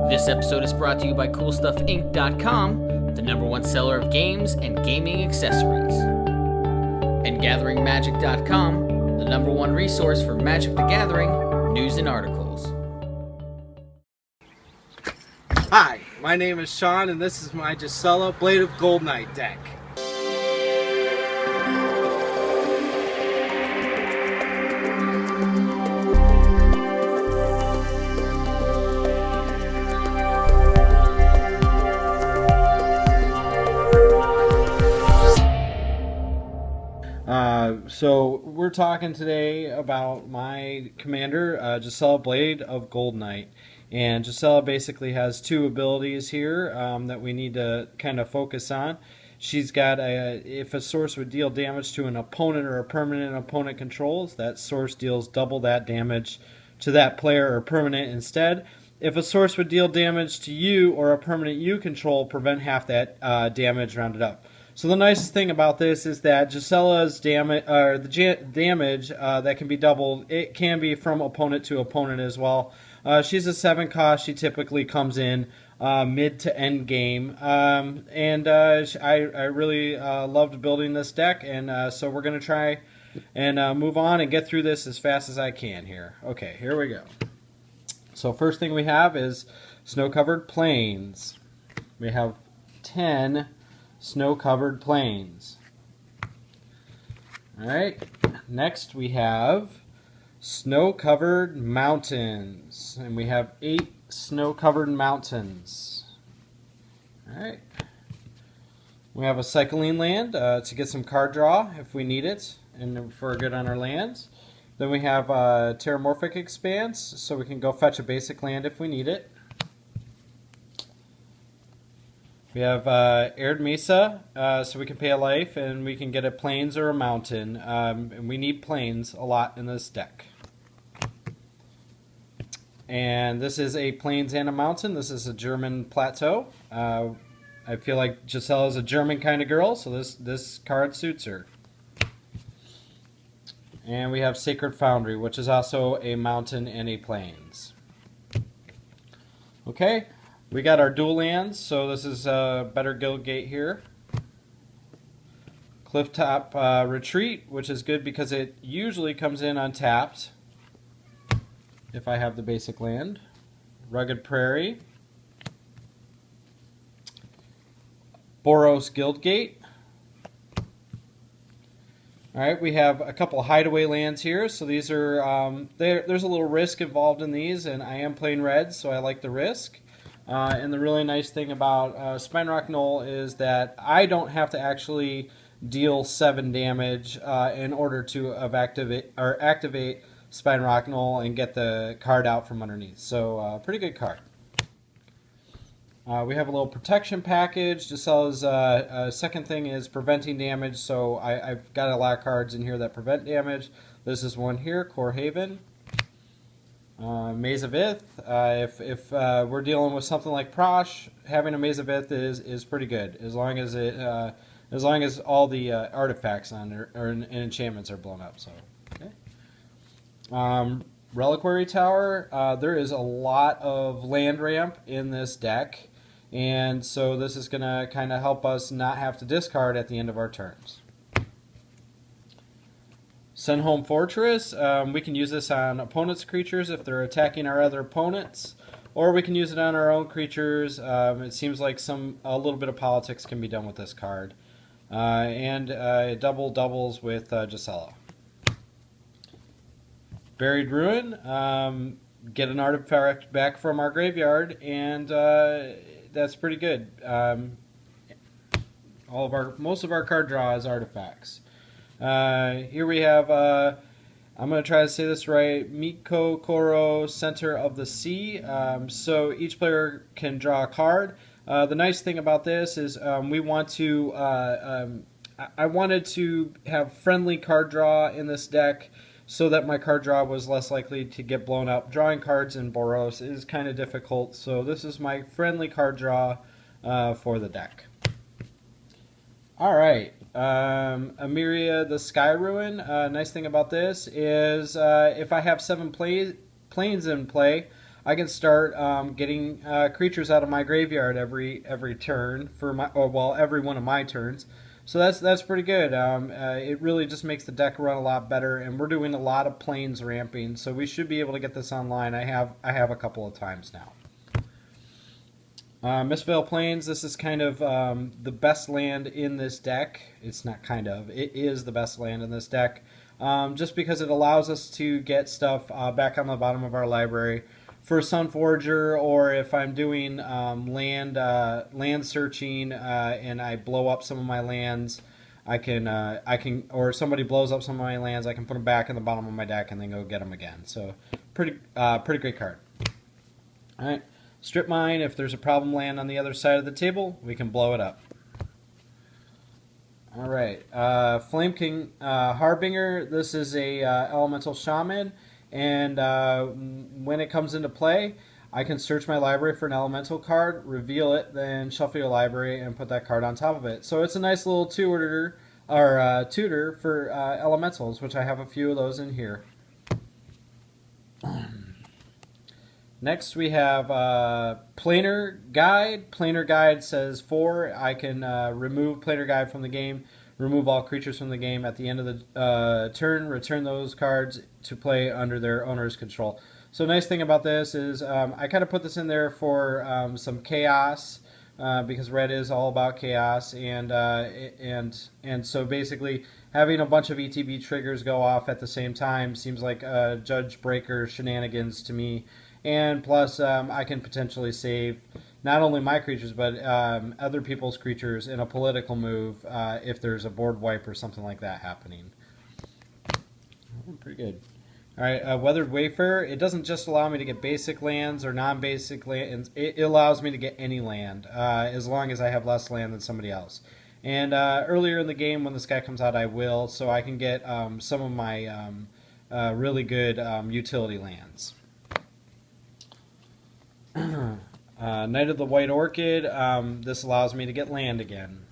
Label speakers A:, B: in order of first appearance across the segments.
A: This episode is brought to you by CoolStuffInc.com, the #1 seller of games and gaming accessories. And GatheringMagic.com, the #1 resource for Magic the Gathering news and articles.
B: Hi, my name is Shaun, and this is my Gisela Blade of Goldnight deck. So we're talking today about my commander, Gisela Blade of Goldnight. And Gisela basically has two abilities here that we need to kind of focus on. She's got if a source would deal damage to an opponent or a permanent opponent controls, that source deals double that damage to that player or permanent instead. If a source would deal damage to you or a permanent you control, prevent half that damage rounded up. So the nicest thing about this is that Gisela's damage, damage that can be doubled, it can be from opponent to opponent as well. She's a 7 cost. She typically comes in mid to end game, and I really loved building this deck, and so we're gonna try and move on and get through this as fast as I can here. Okay, here we go. So first thing we have is snow-covered plains. We have 10 snow-covered plains. All right. Next we have snow-covered mountains, and we have 8 snow-covered mountains. All right. We have a cycling land to get some card draw if we need it, and for good on our lands. Then we have Terramorphic Expanse, so we can go fetch a basic land if we need it. We have Arid Mesa, so we can pay a life and we can get a plains or a mountain. And we need plains a lot in this deck. And this is a plains and a mountain. This is a German plateau. I feel like Gisela is a German kind of girl, so this card suits her. And we have Sacred Foundry, which is also a mountain and a plains. Okay. We got our dual lands, so this is better Guildgate here. Clifftop Retreat, which is good because it usually comes in untapped if I have the basic land. Rugged Prairie. Boros Guildgate. Alright, we have a couple hideaway lands here, so these are, there's a little risk involved in these, and I am playing red, so I like the risk. And the really nice thing about Spinerock Knoll is that I don't have to actually deal 7 damage in order to activate Spinerock Knoll and get the card out from underneath. So pretty good card. We have a little protection package. Gisela's second thing is preventing damage, so I've got a lot of cards in here that prevent damage. This is one here, Kor Haven. Maze of Ith. If we're dealing with something like Prosh, having a Maze of Ith is pretty good as long as all the artifacts on there and enchantments are blown up. So okay. Reliquary Tower. There is a lot of land ramp in this deck, and so this is gonna kind of help us not have to discard at the end of our turns. Sunhome Fortress, we can use this on opponents' creatures if they're attacking our other opponents, or we can use it on our own creatures. It seems like a little bit of politics can be done with this card. And it doubles with Gisela. Buried Ruin, get an artifact back from our graveyard, and that's pretty good. Most of our card draw is artifacts. Here we have, I'm going to try to say this right, Miko Koro, Center of the Sea. So each player can draw a card. The nice thing about this is we want to, I wanted to have friendly card draw in this deck so that my card draw was less likely to get blown up. Drawing cards in Boros is kind of difficult, so this is my friendly card draw for the deck. Alright. Amiria the Sky Ruin. Nice thing about this is if I have 7 planes in play, I can start getting creatures out of my graveyard every turn for my, or well, every one of my turns. So that's pretty good. It really just makes the deck run a lot better, and we're doing a lot of plains ramping, so we should be able to get this online. I have a couple of times now. Mistveil Plains, this is kind of the best land in this deck. It's not kind of, it is the best land in this deck, just because it allows us to get stuff back on the bottom of our library for Sunforger, or if I'm doing land searching and I blow up some of my lands, I can, or somebody blows up some of my lands, I can put them back in the bottom of my deck and then go get them again. So pretty great card. All right. Strip Mine, if there's a problem land on the other side of the table, we can blow it up. Alright, Flamekin Harbinger, this is a elemental shaman, and when it comes into play, I can search my library for an elemental card, reveal it, then shuffle your library and put that card on top of it. So it's a nice little tutor for elementals, which I have a few of those in here. Next we have Planar Guide. Planar Guide says 4. I can remove Planar Guide from the game, remove all creatures from the game. At the end of the turn, return those cards to play under their owner's control. So nice thing about this is I kind of put this in there for some chaos, because red is all about chaos, and so basically having a bunch of ETB triggers go off at the same time seems like Judge Breaker shenanigans to me. And plus, I can potentially save not only my creatures, but other people's creatures in a political move if there's a board wipe or something like that happening. Pretty good. All right, Weathered Wayfarer. It doesn't just allow me to get basic lands or non-basic lands. It allows me to get any land, as long as I have less land than somebody else. And earlier in the game, when this guy comes out, I will, so I can get some of my really good utility lands. Knight of the White Orchid, this allows me to get land again.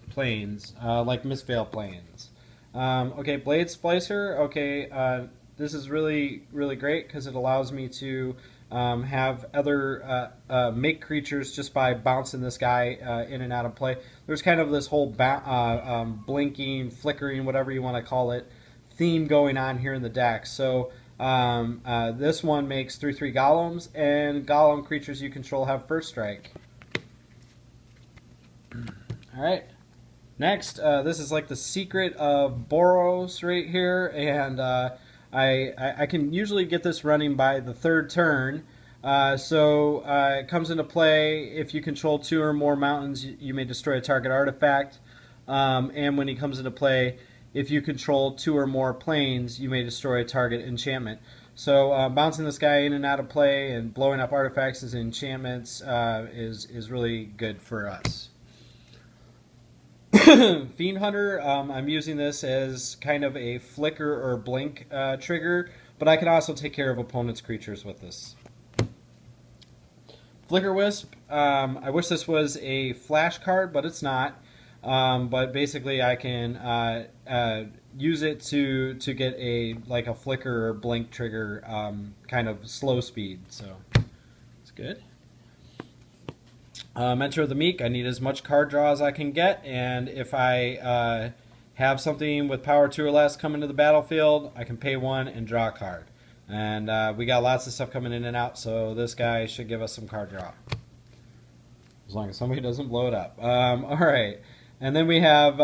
B: Plains, like Mistveil Plains. Okay, Blade Splicer, okay, this is really great because it allows me to have other make creatures just by bouncing this guy in and out of play. There's kind of this whole blinking, flickering, whatever you want to call it, theme going on here in the deck. So this one makes 3/3 golems, and golem creatures you control have first strike. Alright, next, this is like the secret of Boros right here, and I can usually get this running by the third turn. So it comes into play if you control 2 or more mountains, you may destroy a target artifact, and when he comes into play, if you control 2 or more planes, you may destroy a target enchantment. So bouncing this guy in and out of play and blowing up artifacts as enchantments is really good for us. Fiend Hunter, I'm using this as kind of a flicker or blink trigger, but I can also take care of opponents' creatures with this. Flicker Wisp, I wish this was a flash card, but it's not. But basically I can use it to get a flicker or blink trigger kind of slow speed, so it's good. Mentor of the Meek, I need as much card draw as I can get, and if I have something with power 2 or less come into the battlefield, I can pay 1 and draw a card. And we got lots of stuff coming in and out, so this guy should give us some card draw. As long as somebody doesn't blow it up. Alright. And then we have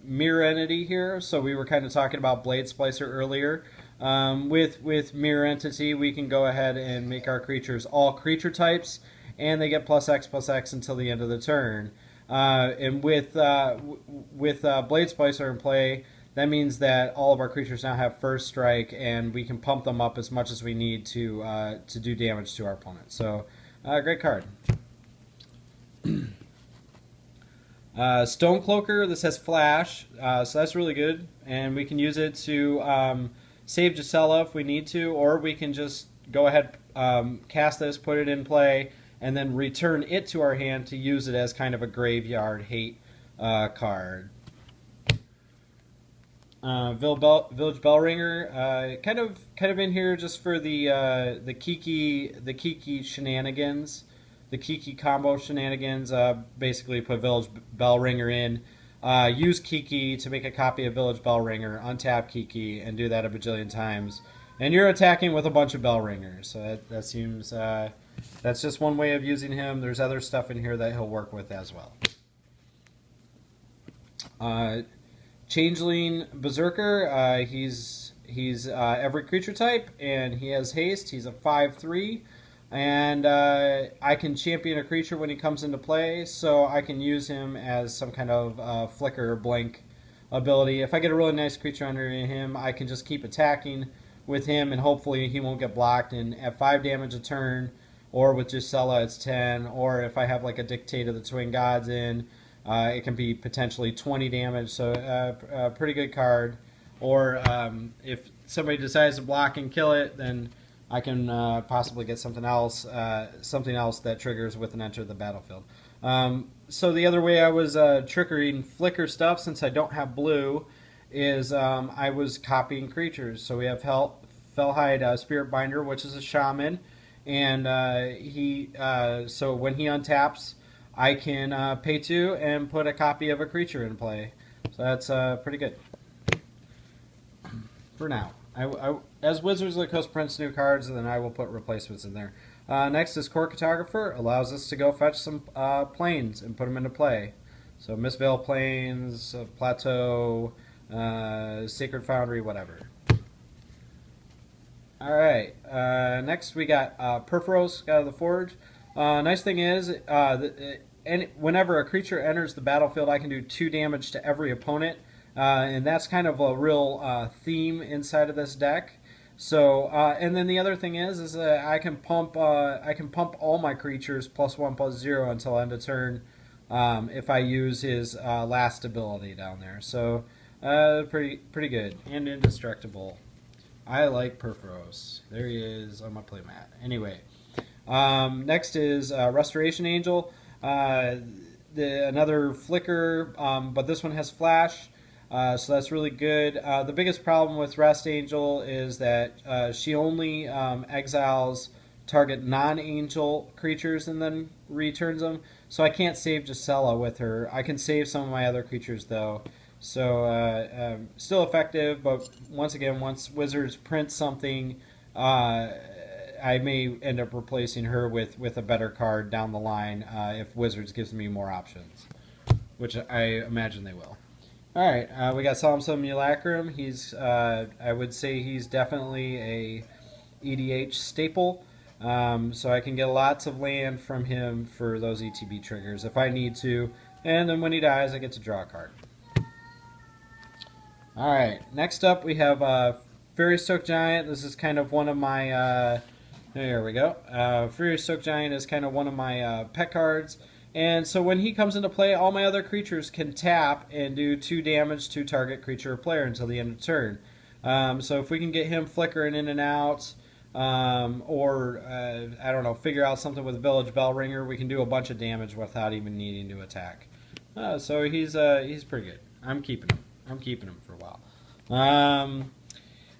B: Mirror Entity here. So we were kind of talking about Blade Splicer earlier. With Mirror Entity, we can go ahead and make our creatures all creature types, and they get +X/+X until the end of the turn. And with Blade Splicer in play, that means that all of our creatures now have first strike, and we can pump them up as much as we need to do damage to our opponent. So, great card. Stonecloaker, this has flash, so that's really good, and we can use it to save Gisela if we need to, or we can just go ahead, cast this, put it in play, and then return it to our hand to use it as kind of a graveyard hate card. Village Bellringer, kind of in here just for the Kiki shenanigans, the Kiki combo shenanigans. Basically, put Village Bellringer in, use Kiki to make a copy of Village Bellringer, untap Kiki, and do that a bajillion times, and you're attacking with a bunch of Bellringers. So that seems that's just one way of using him. There's other stuff in here that he'll work with as well. Changeling Berserker, he's every creature type, and he has haste. He's a 5/3, and I can champion a creature when he comes into play, so I can use him as some kind of flicker or blink ability. If I get a really nice creature under him, I can just keep attacking with him, and hopefully he won't get blocked. And at 5 damage a turn, or with Gisela it's 10, or if I have like a Dictate of the Twin Gods in, it can be potentially 20 damage, so a pretty good card. Or if somebody decides to block and kill it, then I can possibly get something else that triggers with an enter the battlefield. So the other way I was triggering flicker stuff, since I don't have blue, is I was copying creatures. So we have Felhide Spiritbinder, which is a shaman, and so when he untaps, I can pay 2 and put a copy of a creature in play. So that's pretty good for now. As Wizards of the Coast prints new cards, then I will put replacements in there. Next is Kor Cartographer. Allows us to go fetch some plains and put them into play. So Mistveil Plains, Plateau, Sacred Foundry, whatever. Alright, next we got Perforos, God of the Forge. Nice thing is, whenever a creature enters the battlefield, I can do 2 damage to every opponent, and that's kind of a real theme inside of this deck. So, and then the other thing is I can pump all my creatures +1/+0 until end of turn, if I use his last ability down there. So, pretty good and indestructible. I like Perforos. There he is on my playmat. Anyway. Next is Restoration Angel, another flicker, but this one has flash, so that's really good. The biggest problem with Rest Angel is that she only exiles target non-angel creatures and then returns them, so I can't save Gisela with her. I can save some of my other creatures though, so still effective, but once again, once Wizards print something, I may end up replacing her with a better card down the line if Wizards gives me more options, which I imagine they will. All right, we got Solemn Simulacrum. He's I would say he's definitely a EDH staple, so I can get lots of land from him for those ETB triggers if I need to, and then when he dies, I get to draw a card. All right, next up we have Furystoke Giant. This is kind of one of my there we go. Furystoke Giant is kind of one of my pet cards. And so when he comes into play, all my other creatures can tap and do 2 damage to target creature or player until the end of turn. So if we can get him flickering in and out, or I don't know, figure out something with Village Bellringer, we can do a bunch of damage without even needing to attack. So he's pretty good. I'm keeping him for a while.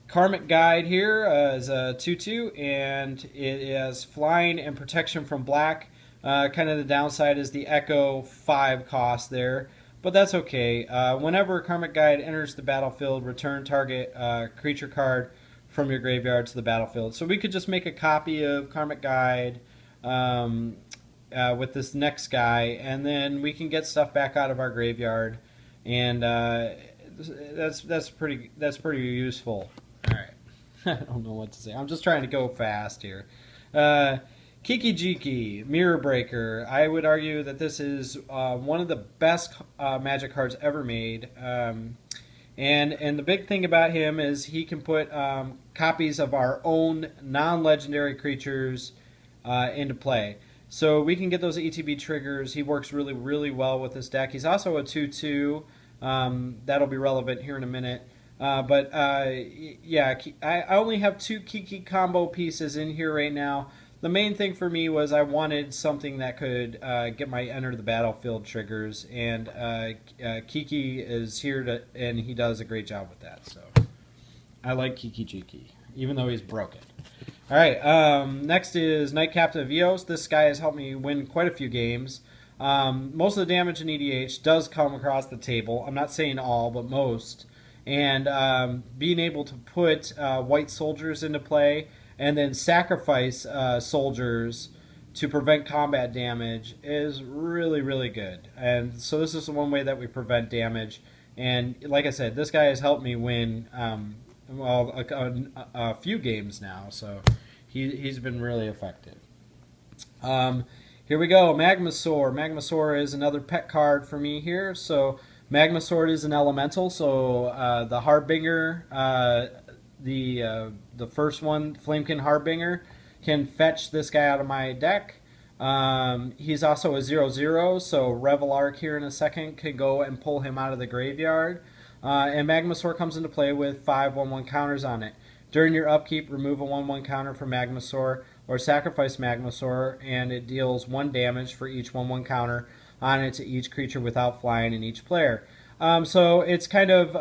B: Karmic Guide here is a 2/2, and it has flying and protection from black. Kind of the downside is the Echo 5 cost there, but that's okay. Whenever Karmic Guide enters the battlefield, return target creature card from your graveyard to the battlefield. So we could just make a copy of Karmic Guide with this next guy, and then we can get stuff back out of our graveyard, and that's pretty useful. All right, I don't know what to say. I'm just trying to go fast here. Kiki-Jiki, Mirror Breaker. I would argue that this is one of the best Magic cards ever made. And the big thing about him is he can put copies of our own non-legendary creatures into play. So we can get those ETB triggers. He works really, really well with this deck. He's also a 2/2. That'll be relevant here in a minute. Yeah, I only have 2 Kiki combo pieces in here right now. the main thing for me was I wanted something that could get my enter the battlefield triggers, and Kiki is here and he does a great job with that. So I like Kiki-Jiki, even though he's broken. All right, next is Knight Captain of Eos. This guy has helped me win quite a few games. Most of the damage in EDH does come across the table. I'm not saying all, but most. And being able to put white soldiers into play and then sacrifice soldiers to prevent combat damage is really, really good. And so this is one way that we prevent damage. And like I said, this guy has helped me win a few games now. So he's been really effective. Here we go, Magmasaur. Magmasaur is another pet card for me here. So Magmasaur is an elemental, so the Harbinger, the first one, Flamekin Harbinger, can fetch this guy out of my deck. He's also a 0/0, so Revelark here in a second can go and pull him out of the graveyard. And Magmasaur comes into play with 5 1/1 counters on it. During your upkeep, remove a 1/1 counter from Magmasaur or sacrifice Magmasaur, and it deals 1 damage for each 1/1 counter on it to each creature without flying in each player. So it's kind of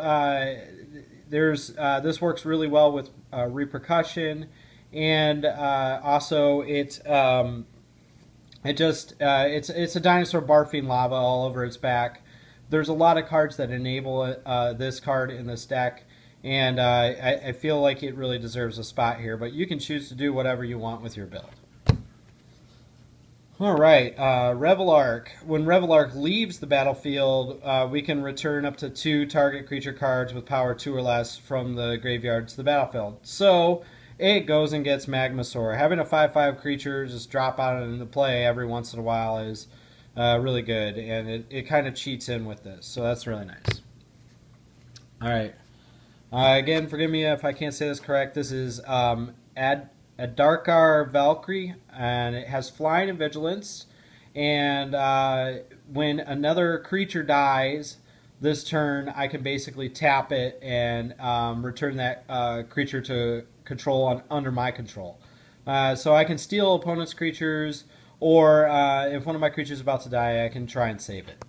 B: this works really well with repercussion, and also it's a dinosaur barfing lava all over its back. There's a lot of cards that enable this card in this deck, and I feel like it really deserves a spot here, but you can choose to do whatever you want with your build. Alright, Revelark. When Revelark leaves the battlefield, we can return up to 2 target creature cards with power 2 or less from the graveyard to the battlefield. So, it goes and gets Magmasaur. Having a 5/5 creature just drop out into play every once in a while is really good, and it kind of cheats in with this, so that's really nice. Alright. Again, forgive me if I can't say this correct. This is Adarkar Valkyrie, and it has flying and vigilance. And when another creature dies this turn, I can basically tap it and return that creature to control under my control. So I can steal opponent's creatures, or if one of my creatures is about to die, I can try and save it.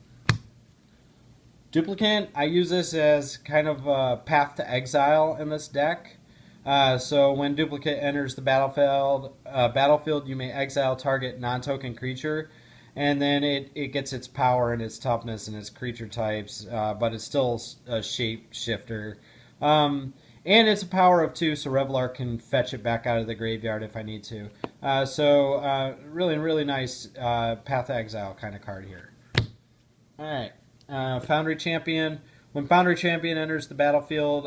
B: Duplicant, I use this as kind of a path to exile in this deck. So when Duplicate enters the battlefield, you may exile target non-token creature, and then it gets its power and its toughness and its creature types, but it's still a shape shifter. And it's a power of 2, so Revelark can fetch it back out of the graveyard if I need to. So really, really nice path to exile kind of card here. All right. Foundry Champion. When Foundry Champion enters the battlefield,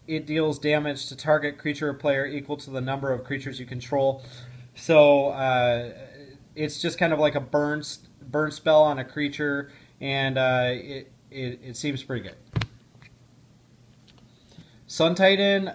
B: it deals damage to target creature or player equal to the number of creatures you control. So it's just kind of like a burn spell on a creature, and it seems pretty good. Sun Titan.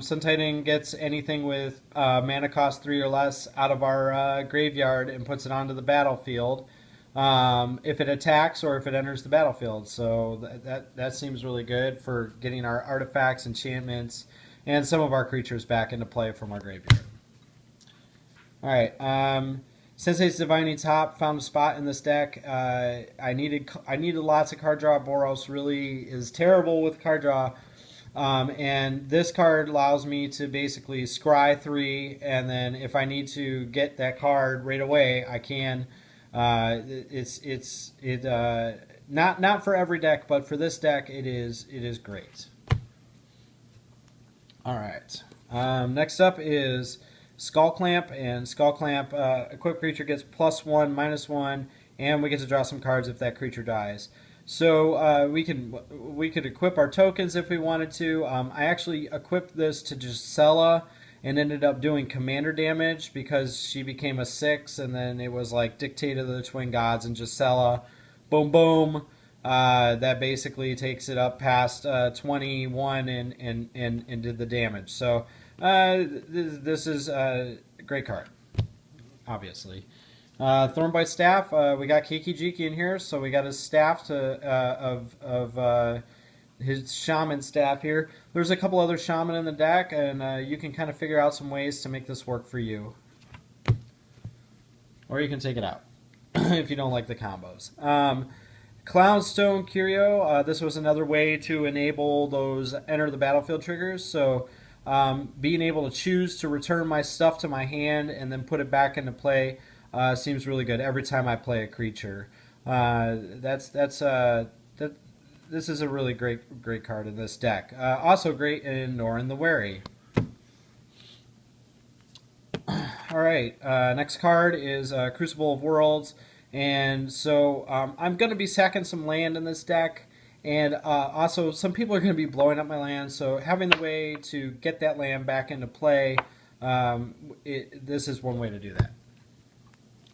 B: Sun Titan gets anything with mana cost 3 or less out of our graveyard and puts it onto the battlefield. If it attacks or if it enters the battlefield. So that seems really good for getting our artifacts, enchantments, and some of our creatures back into play from our graveyard. Alright, Sensei's Divining Top found a spot in this deck. I needed lots of card draw. Boros really is terrible with card draw. And this card allows me to basically scry 3, and then if I need to get that card right away, I can. Not for every deck, but for this deck, it is great. All right. Next up is Skull Clamp, and Skull Clamp, equipped creature gets +1/-1, and we get to draw some cards if that creature dies. So we could equip our tokens if we wanted to. I actually equipped this to Gisela and ended up doing commander damage because she became a 6, and then it was like Dictate of the Twin Gods and Gisela, boom boom. That basically takes it up past 21 and did the damage. So this is a great card, obviously. Thornbite Staff, we got Kiki-Jiki in here, so we got his staff of his shaman staff here. There's a couple other shaman in the deck, and you can kind of figure out some ways to make this work for you. or you can take it out if you don't like the combos. Cloudstone Curio, this was another way to enable those enter the battlefield triggers. So being able to choose to return my stuff to my hand and then put it back into play seems really good every time I play a creature. This is a really great card in this deck. Also great in Norin the Wary. Alright, next card is Crucible of Worlds. And so I'm going to be sacking some land in this deck. And also some people are going to be blowing up my land. So having the way to get that land back into play, this is one way to do that.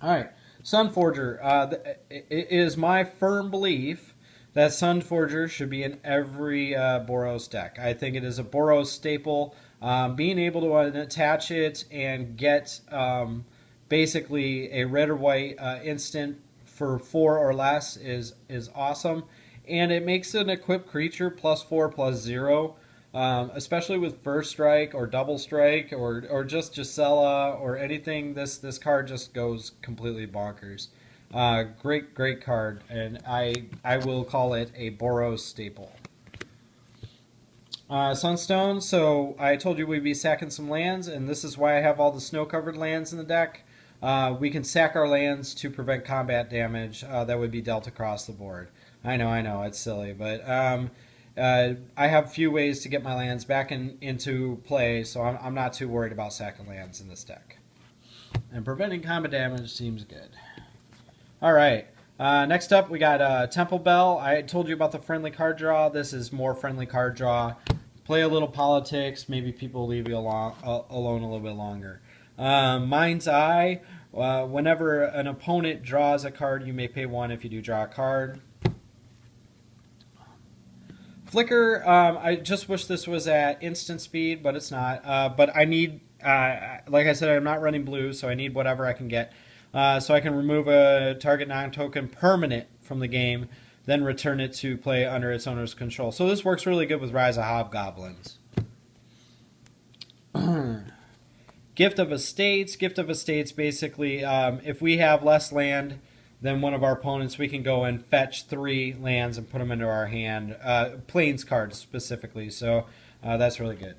B: Alright, Sunforger. It is my firm belief that Sunforger should be in every Boros deck. I think it is a Boros staple. Being able to attach it and get basically a red or white instant for 4 or less is awesome. And it makes an equipped creature +4/+0. Especially with First Strike or Double Strike or just Gisela or anything, this card just goes completely bonkers. Great card, and I will call it a Boros staple. Sunstone, so I told you we'd be sacking some lands, and this is why I have all the snow-covered lands in the deck. We can sack our lands to prevent combat damage that would be dealt across the board. I know, it's silly, but I have a few ways to get my lands back into play, so I'm not too worried about sacking lands in this deck. And preventing combat damage seems good. Alright, next up we got Temple Bell. I told you about the friendly card draw. This is more friendly card draw. Play a little politics, maybe people leave you alone a little bit longer. Mind's Eye. Whenever an opponent draws a card, you may pay 1 if you do draw a card. Flicker, I just wish this was at instant speed, but it's not. But I need, like I said, I'm not running blue, so I need whatever I can get. So I can remove a target non-token permanent from the game, then return it to play under its owner's control. So this works really good with Rise of Hobgoblins. Gift of Estates. Gift of Estates, basically, if we have less land than one of our opponents, we can go and fetch 3 lands and put them into our hand. Plains cards, specifically. So that's really good.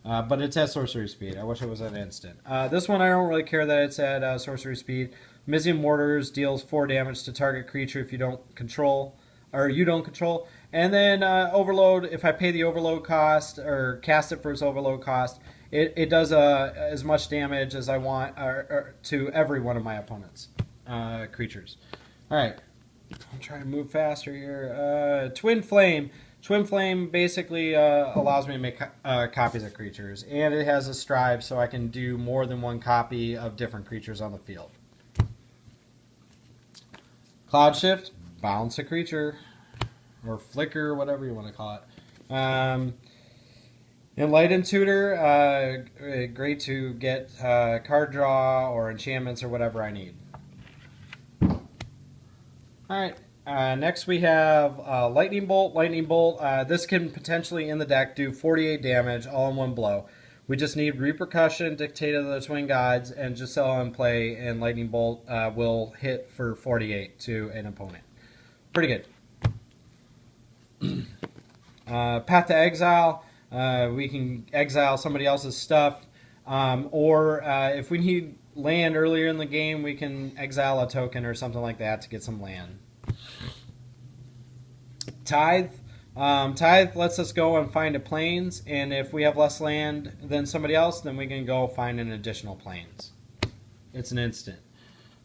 B: But it's at sorcery speed. I wish it was at instant. This one I don't really care that it's at sorcery speed. Mizium Mortars deals 4 damage to target creature if you don't control. And then Overload, if I pay the Overload cost or cast it for its Overload cost, it does as much damage as I want to every one of my opponent's creatures. Alright, I'm trying to move faster here. Twin Flame. Twin Flame basically allows me to make copies of creatures, and it has a strive so I can do more than one copy of different creatures on the field. Cloud Shift, bounce a creature, or flicker, whatever you want to call it. Enlightened Tutor, great to get card draw or enchantments or whatever I need. Alright. Next we have Lightning Bolt. Lightning Bolt, this can potentially in the deck do 48 damage all in one blow. We just need Repercussion, Dictate of the Twin Gods, and Gisela in play, and Lightning Bolt will hit for 48 to an opponent. Pretty good. Path to Exile, we can exile somebody else's stuff, or if we need land earlier in the game, we can exile a token or something like that to get some land. Tithe. Tithe lets us go and find a plains, and if we have less land than somebody else, then we can go find an additional plains. It's an instant.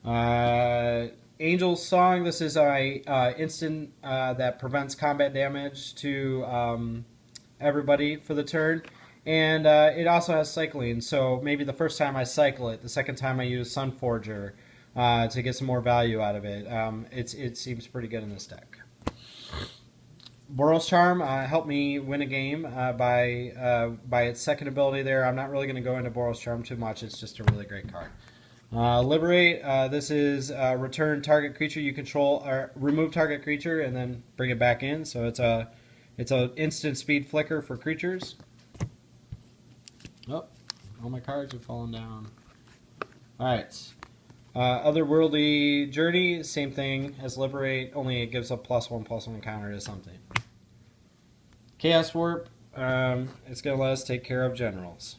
B: Angel's Song. This is a instant that prevents combat damage to everybody for the turn, and it also has cycling. So maybe the first time I cycle it, the second time I use Sunforger to get some more value out of it. It seems pretty good in this deck. Boros Charm helped me win a game by its second ability there. I'm not really going to go into Boros Charm too much. It's just a really great card. Liberate. This is return target creature you control, or remove target creature and then bring it back in. So it's a instant speed flicker for creatures. Oh, all my cards have fallen down. All right. Otherworldly Journey, same thing as Liberate, only it gives a +1/+1 counter to something. Chaos Warp, it's going to let us take care of generals.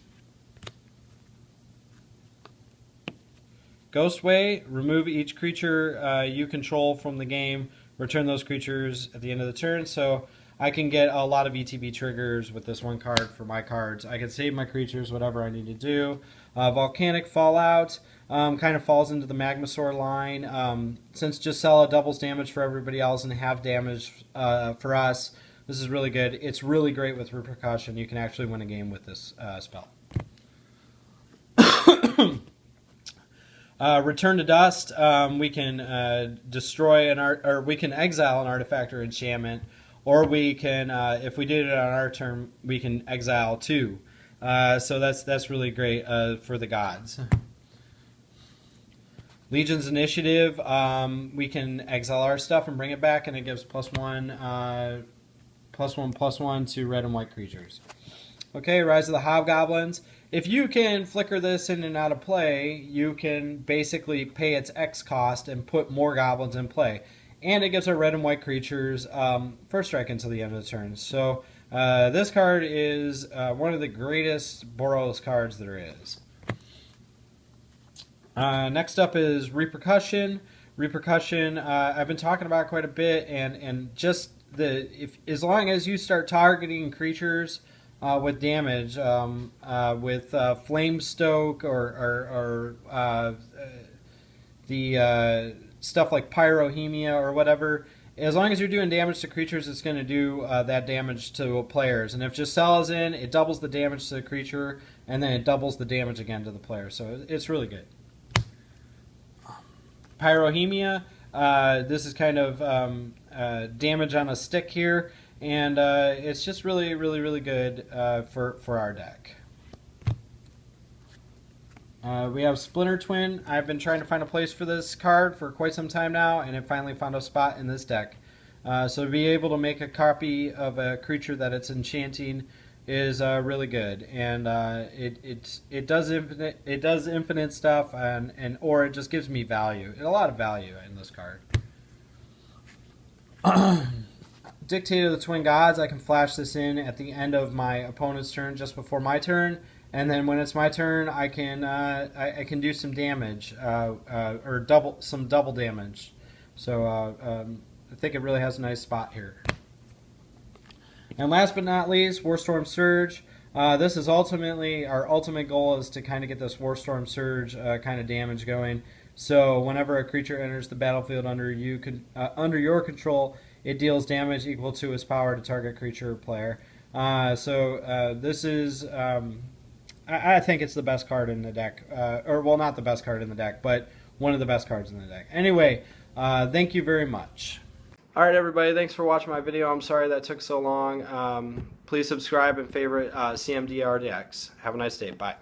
B: Ghostway, remove each creature you control from the game, return those creatures at the end of the turn, so I can get a lot of ETB triggers with this one card for my cards. I can save my creatures, whatever I need to do. Volcanic Fallout kind of falls into the Magmasaur line. Since Gisela doubles damage for everybody else and half damage for us, this is really good. It's really great with Repercussion. You can actually win a game with this spell. Return to Dust. We can destroy or we can exile an artifact or enchantment. Or we can, if we did it on our turn, we can exile 2. So that's really great for the gods. Legion's Initiative, we can exile our stuff and bring it back, and it gives +1/+1 to red and white creatures. Okay, Rise of the Hobgoblins. If you can flicker this in and out of play, you can basically pay its X cost and put more goblins in play. And it gives our red and white creatures first strike until the end of the turn. So this card is one of the greatest Boros cards there is. Next up is Repercussion. Repercussion, I've been talking about quite a bit, and just as long as you start targeting creatures with damage, with Flamestoke or the stuff like Pyrohemia or whatever, as long as you're doing damage to creatures, it's going to do that damage to players. And if Gisela's in, it doubles the damage to the creature, and then it doubles the damage again to the player. So it's really good. Pyrohemia, this is kind of damage on a stick here, and it's just really, really, really good for our deck. We have Splinter Twin. I've been trying to find a place for this card for quite some time now, and it finally found a spot in this deck. So to be able to make a copy of a creature that it's enchanting is really good, and it does infinite stuff, or it just gives me value, a lot of value in this card. Dictator of the Twin Gods. I can flash this in at the end of my opponent's turn, just before my turn. And then when it's my turn, I can do some damage, or some double damage. So I think it really has a nice spot here. And last but not least, Warstorm Surge. This is ultimately, our ultimate goal is to kind of get this Warstorm Surge kind of damage going. So whenever a creature enters the battlefield under your control, it deals damage equal to its power to target creature or player. This is... I think it's the best card in the deck. Or, well, not the best card in the deck, but one of the best cards in the deck. Anyway, thank you very much. Alright, everybody, thanks for watching my video. I'm sorry that took so long. Please subscribe and favorite CMDR decks. Have a nice day. Bye.